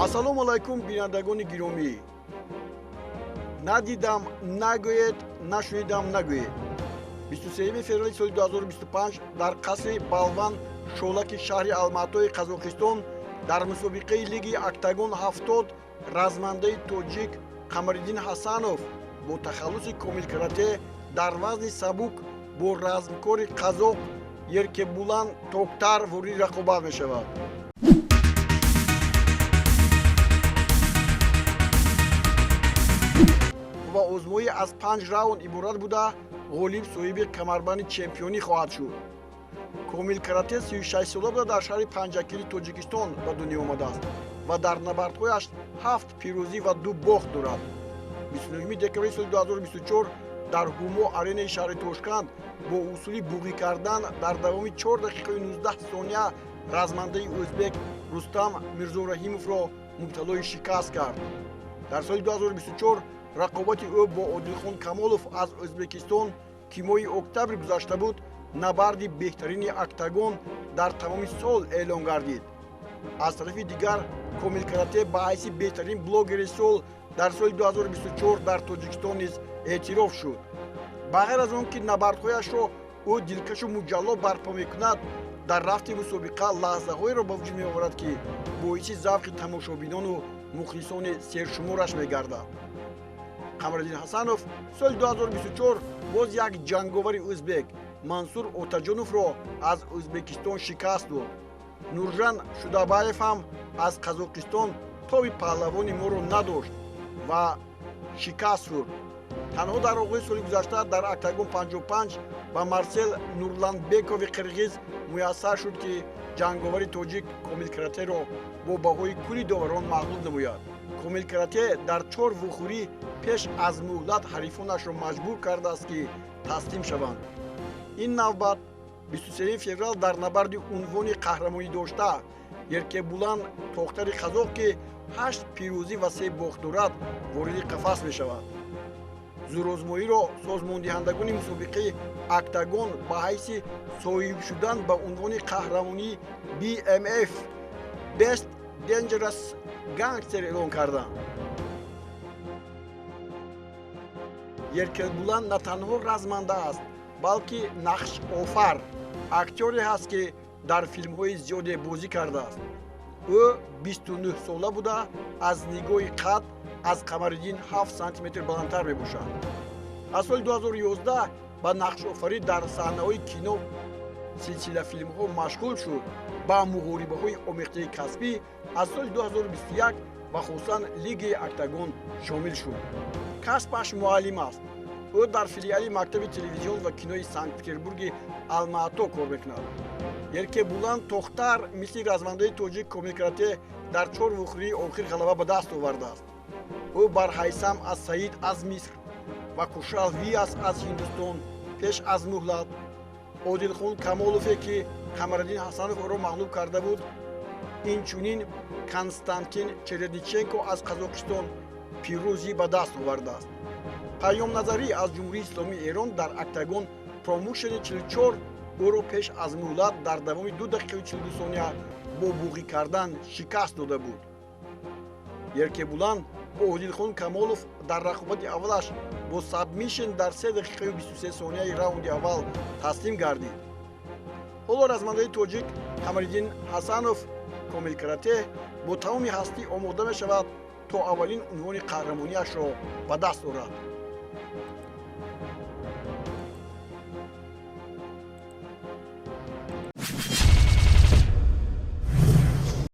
Ассалому алайкум бинандагони гиромӣ. Надидам нагӯед, нашунидам нагӯед. 23 феврали соли 2025 дар қасри Балван шолаки шаҳри Алматои Қазоқистон дар мусобиқаи лиги октагон 70 размандаи тоҷик Қамариддин Ҳасанов бо тахаллуси комилкарате дар вазни сабук бо размкори қазоқ Еркебулан Токтар ворид рақобат мешавад. ва озмоӣ аз 5 раунд иборат буда ғолиб соҳиби камарбанди чемпионӣ хоҳад шуд. Комилкарате 36 сола буда дар шаҳри Панҷакили Тоҷикистон ба дунё омадааст ва дар набардҳояш 7 пирӯзӣ ва 2 бохт дорад. 29 декабри соли 2024 дар ҳумо аренаи шаҳри Тошканд бо усули буғӣ кардан дар давоми 4 дақиқаи 19 сония размандаи ӯзбек Рустам Мирзораҳимовро мубталои шикаст кард. дар соли 2024 рақобати ӯ бо Одилхон Камолов аз Ӯзбекистон, ки моҳи октябри гузашта буд, набарди беҳтарини октагон дар тамоми сол эълон гардид. аз тарафи дигар, комилкарате ба ҳайси беҳтарин блогери сол дар соли 2024 дар Тоҷикистон низ эътироф шуд. ба ғайр аз он ки набардҳояшро ӯ дилкашу муҷалло барпо мекунад, дар рафти мусобиқа лаҳзаҳоеро ба вуҷуд меоварад, ки боиси завқи тамошобинону мухлисони сершумораш мегардад. Қамариддин Ҳасанов соли 2024 боз як ҷанговари ӯзбек Мансур Отаҷоновро аз Ӯзбекистон шикаст дод. Нуржан Шудабаев ҳам аз Қазоқистон тоби паҳлавони моро надошт ва шикаст хӯрд. танҳо дар оғози соли гузашта дар октагон 55 ба Марсел Нурланбекови қирғиз муяссар шуд, ки ҷанговари тоҷик комилкаратеро бо баҳои кули доварон мағлуб намояд. комилкарате дар 4 вухӯрӣ пеш аз муҳлат ҳарифонашро маҷбур кардааст, ки таслим шаванд. ин навбат 23 феврал дар набарди унвони қаҳрамонӣ дошта Еркебулан Тохтари қазоқ, ки 8 пирӯзӣ ва 3 бохт дорад, вориди қафас мешавад. зӯрозмоиро созмондиҳандагони мусобиқаи октагон ба ҳайси соҳиб шудан ба унвони қаҳрамонии BMF Best Dangerous Gangster эълон карданд. Еркебулан на танҳо разманда аст, балки нақшофар актёре ҳаст, ки дар филмҳои зиёде бозӣ кардааст. ӯ 29 сола буда аз нигоҳи қад аз Қамариддин 7 сантиметр баландтар мебошад. аз соли 2011 ба нақшофарӣ дар саҳнаҳои кино силсила филмҳо машғул шуд. ба муҳорибаҳои омехтаи касбӣ аз соли 2021 ва хусан лигаи октагон шомил шуд. касбаш муаллим аст. ӯ дар филиали мактаби телевизион ва кинои Санкт-Петербурги Алмато кор мекунад. Еркебулан Тохтар мисли размандаи тоҷик комилкарате дар 4 вухӯрии охир ғалаба ба даст овардааст. ӯ бар Ҳайсам аз Саид аз Миср ва Кушал Вияс аз Ҳиндустон пеш аз муҳлат, Одилхон Камолове, ки Қамариддин Ҳасанов ӯро мағлуб карда буд, инчунин Константин Чередниченко аз Қазоқистон пирӯзӣ ба даст овардааст. Паёмназарӣ аз Ҷумҳурии Исломии Эрон дар октагон промоушени 44 ӯро пеш аз муҳлат дар давоми 2 дақиқаи 42 сония бо буғӣ кардан шикаст дода буд. Еркебулан бо Одилхон Камолов дар рақобати аввалаш бо сабмишн дар 3 дақиқаи 23 сонияи раунди аввал таслим гардид. ҳоло размандаи тоҷик Қамариддин Ҳасанов комилкарате бо тамоми ҳастӣ омода мешавад то аввалин унвони қаҳрамониашро ба даст орад.